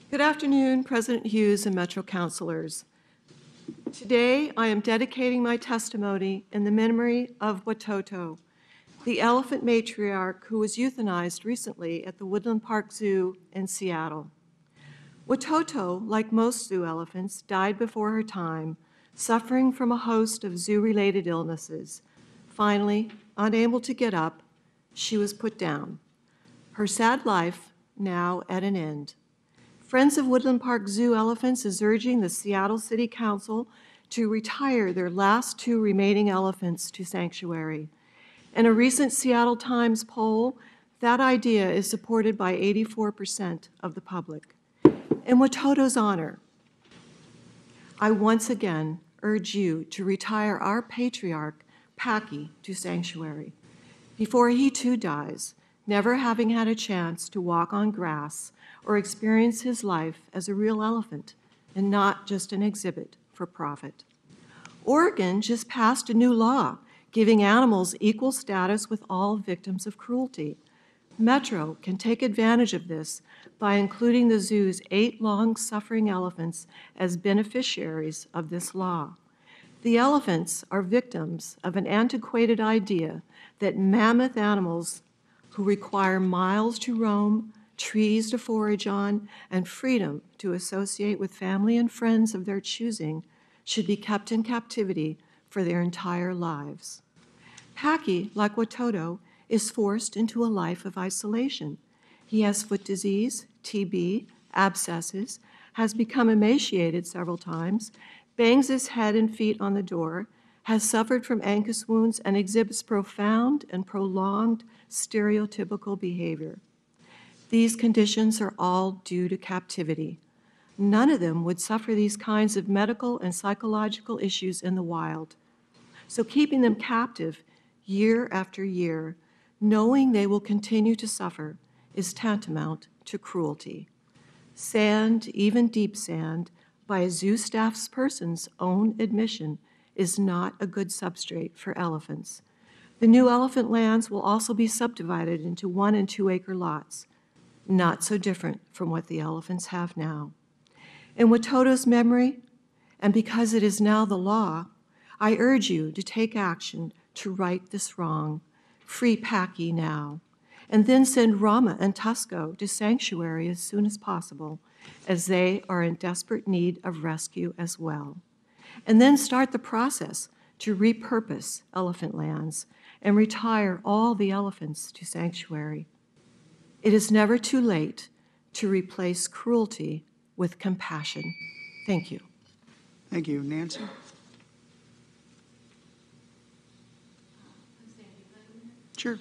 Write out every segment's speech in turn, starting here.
Good afternoon, President Hughes and Metro Councilors. Today, I am dedicating my testimony in the memory of Watoto, the elephant matriarch who was euthanized recently at the Woodland Park Zoo in Seattle. Watoto, like most zoo elephants, died before her time, suffering from a host of zoo-related illnesses. Finally, unable to get up, she was put down. Her sad life now at an end. Friends of Woodland Park Zoo elephants is urging the Seattle City Council to retire their last two remaining elephants to sanctuary. In a recent Seattle Times poll, that idea is supported by 84% of the public. In Watoto's honor, I once again urge you to retire our patriarch, Packy, to sanctuary before he too dies, never having had a chance to walk on grass or experience his life as a real elephant and not just an exhibit for profit. Oregon just passed a new law giving animals equal status with all victims of cruelty. Metro can take advantage of this by including the zoo's 8 long-suffering elephants as beneficiaries of this law. The elephants are victims of an antiquated idea that mammoth animals who require miles to roam, trees to forage on, and freedom to associate with family and friends of their choosing should be kept in captivity for their entire lives. Packy, like Watoto, is forced into a life of isolation. He has foot disease, TB, abscesses, has become emaciated several times, bangs his head and feet on the door, has suffered from ankle wounds, and exhibits profound and prolonged stereotypical behavior. These conditions are all due to captivity. None of them would suffer these kinds of medical and psychological issues in the wild. So keeping them captive year after year, knowing they will continue to suffer, is tantamount to cruelty. Sand, even deep sand, by a zoo staff's person's own admission, is not a good substrate for elephants. The new elephant lands will also be subdivided into 1 and 2 acre lots, not so different from what the elephants have now. In Watoto's memory, and because it is now the law, I urge you to take action to right this wrong. Free Packy now, and then send Rama and Tusco to sanctuary as soon as possible, as they are in desperate need of rescue as well. And then start the process to repurpose elephant lands and retire all the elephants to sanctuary. It is never too late to replace cruelty with compassion. Thank you. Thank you. Nancy? Sure.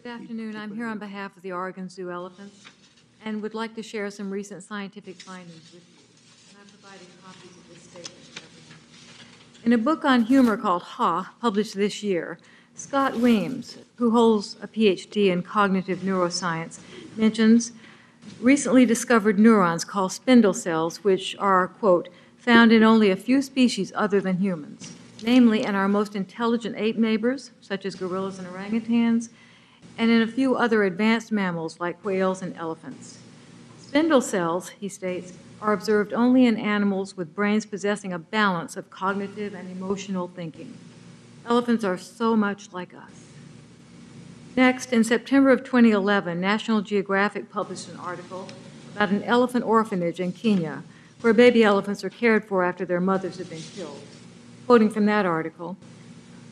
Good afternoon. I'm here on behalf of the Oregon Zoo elephants and would like to share some recent scientific findings with you. And I'm providing copies of this statement to everyone. In a book on humor called Ha, published this year, Scott Weems, who holds a PhD in cognitive neuroscience, mentions recently discovered neurons called spindle cells, which are, quote, found in only a few species other than humans, namely in our most intelligent ape neighbors, such as gorillas and orangutans, and in a few other advanced mammals like whales and elephants. Spindle cells, he states, are observed only in animals with brains possessing a balance of cognitive and emotional thinking. Elephants are so much like us. Next, in September of 2011, National Geographic published an article about an elephant orphanage in Kenya, where baby elephants are cared for after their mothers have been killed. Quoting from that article,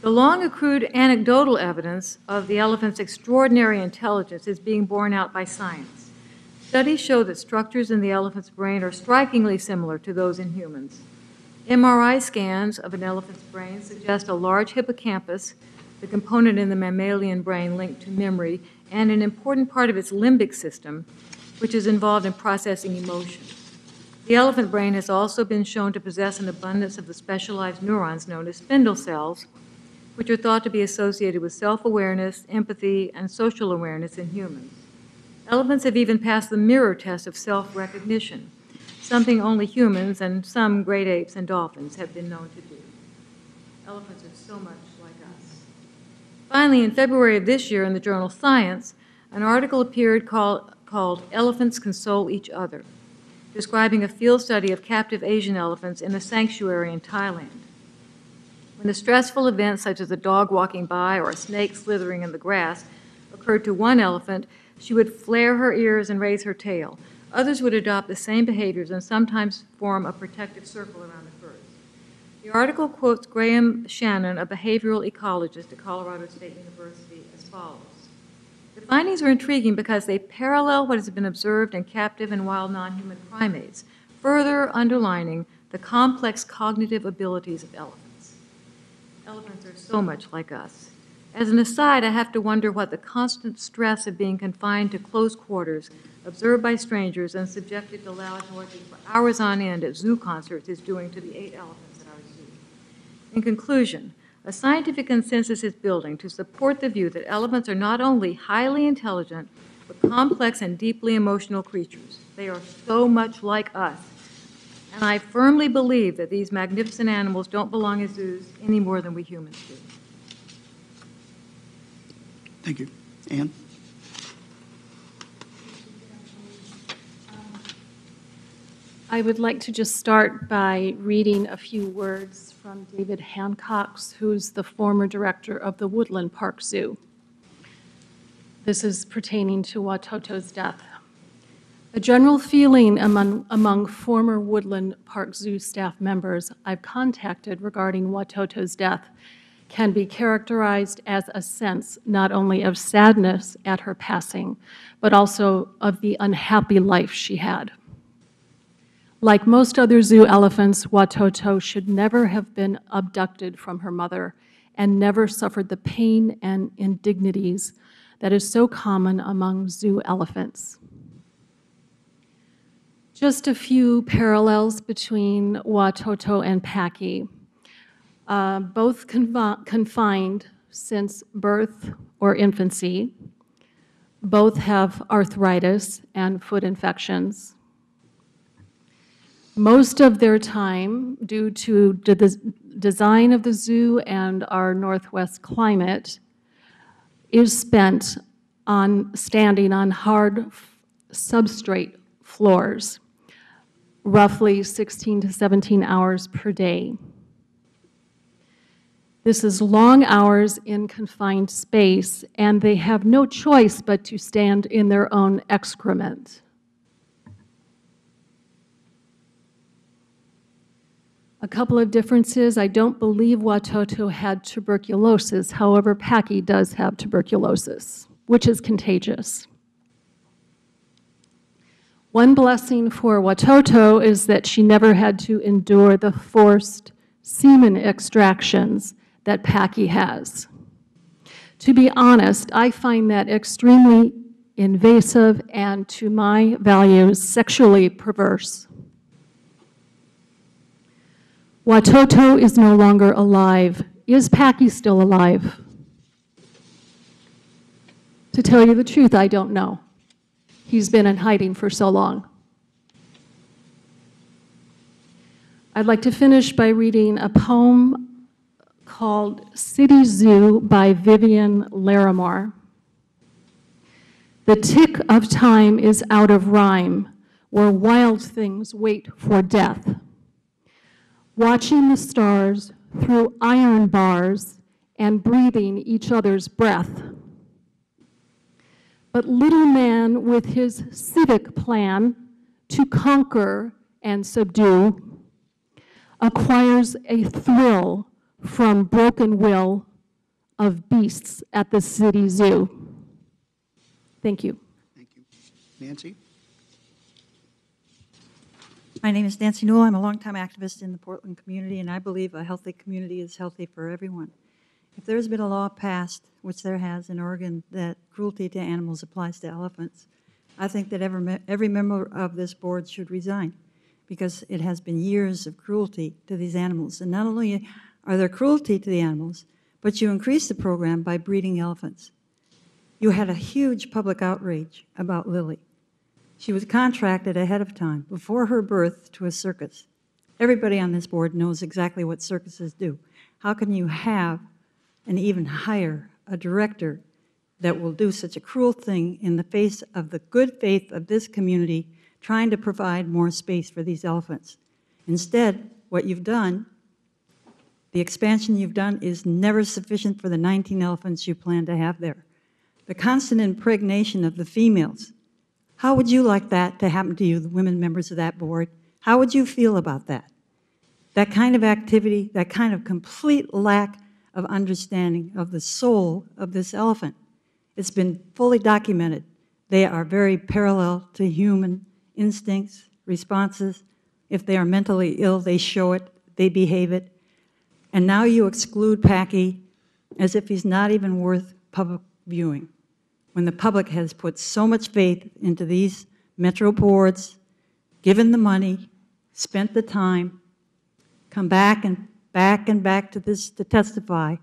"The long accrued anecdotal evidence of the elephant's extraordinary intelligence is being borne out by science. Studies show that structures in the elephant's brain are strikingly similar to those in humans. MRI scans of an elephant's brain suggest a large hippocampus, the component in the mammalian brain linked to memory, and an important part of its limbic system, which is involved in processing emotions. The elephant brain has also been shown to possess an abundance of the specialized neurons known as spindle cells, which are thought to be associated with self-awareness, empathy, and social awareness in humans. Elephants have even passed the mirror test of self-recognition, something only humans and some great apes and dolphins have been known to do. Elephants are so much like us." Finally, in February of this year in the journal Science, an article appeared called Elephants Console Each Other. describing a field study of captive Asian elephants in a sanctuary in Thailand. When a stressful event such as a dog walking by or a snake slithering in the grass occurred to one elephant, she would flare her ears and raise her tail. Others would adopt the same behaviors and sometimes form a protective circle around the furs. The article quotes Graham Shannon, a behavioral ecologist at Colorado State University, as follows. The findings are intriguing because they parallel what has been observed in captive and wild non-human primates, further underlining the complex cognitive abilities of elephants. Elephants are so much like us. As an aside, I have to wonder what the constant stress of being confined to close quarters, observed by strangers, and subjected to loud noises for hours on end at zoo concerts is doing to the 8 elephants at our zoo. In conclusion, a scientific consensus is building to support the view that elephants are not only highly intelligent, but complex and deeply emotional creatures. They are so much like us. And I firmly believe that these magnificent animals don't belong in zoos any more than we humans do. Thank you. Ann? I would like to just start by reading a few words from David Hancock, who's the former director of the Woodland Park Zoo. This is pertaining to Watoto's death. A general feeling among former Woodland Park Zoo staff members I've contacted regarding Watoto's death can be characterized as a sense not only of sadness at her passing, but also of the unhappy life she had. Like most other zoo elephants, Watoto should never have been abducted from her mother and never suffered the pain and indignities that is so common among zoo elephants. Just a few parallels between Watoto and Paki. Both confined since birth or infancy. Both have arthritis and foot infections. Most of their time, due to the design of the zoo and our Northwest climate, is spent on standing on hard substrate floors, roughly 16 to 17 hours per day. This is long hours in confined space, and they have no choice but to stand in their own excrement. A couple of differences. I don't believe Watoto had tuberculosis. However, Paki does have tuberculosis, which is contagious. One blessing for Watoto is that she never had to endure the forced semen extractions that Paki has. To be honest, I find that extremely invasive and, to my values, sexually perverse. Watoto is no longer alive. Is Paki still alive? To tell you the truth, I don't know. He's been in hiding for so long. I'd like to finish by reading a poem called City Zoo by Vivian Larimore. The tick of time is out of rhyme, where wild things wait for death. Watching the stars through iron bars and breathing each other's breath. But little man with his civic plan to conquer and subdue acquires a thrill from broken will of beasts at the city zoo. Thank you. Thank you. Nancy? My name is Nancy Newell. I'm a longtime activist in the Portland community, and I believe a healthy community is healthy for everyone. If there's been a law passed, which there has in Oregon, that cruelty to animals applies to elephants, I think that every member of this board should resign, because it has been years of cruelty to these animals. And not only are there cruelty to the animals, but you increase the program by breeding elephants. You had a huge public outrage about Lily. She was contracted ahead of time, before her birth, to a circus. Everybody on this board knows exactly what circuses do. How can you have and even hire a director that will do such a cruel thing in the face of the good faith of this community trying to provide more space for these elephants. Instead, what you've done, the expansion you've done is never sufficient for the 19 elephants you plan to have there. The constant impregnation of the females. How would you like that to happen to you, the women members of that board? How would you feel about that? That kind of activity, that kind of complete lack of understanding of the soul of this elephant. It's been fully documented. They are very parallel to human instincts, responses. If they are mentally ill, they show it, they behave it. And now you exclude Packy as if he's not even worth public viewing, when the public has put so much faith into these metro boards, given the money, spent the time, come back and back to this to testify,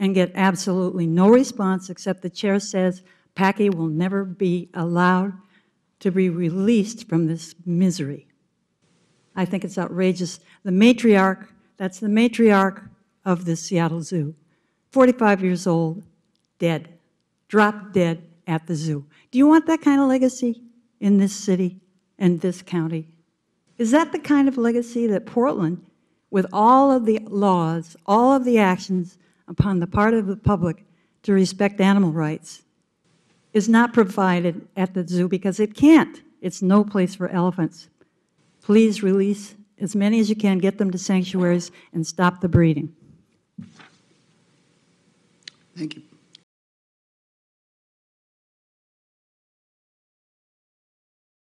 and get absolutely no response except the chair says Packy will never be allowed to be released from this misery. I think it's outrageous. The matriarch, that's the matriarch of the Seattle Zoo, 45 years old, dead, dropped dead at the zoo. Do you want that kind of legacy in this city and this county? Is that the kind of legacy that Portland, with all of the laws, all of the actions upon the part of the public to respect animal rights, is not provided at the zoo because it can't? It's no place for elephants. Please release as many as you can, get them to sanctuaries, and stop the breeding. Thank you.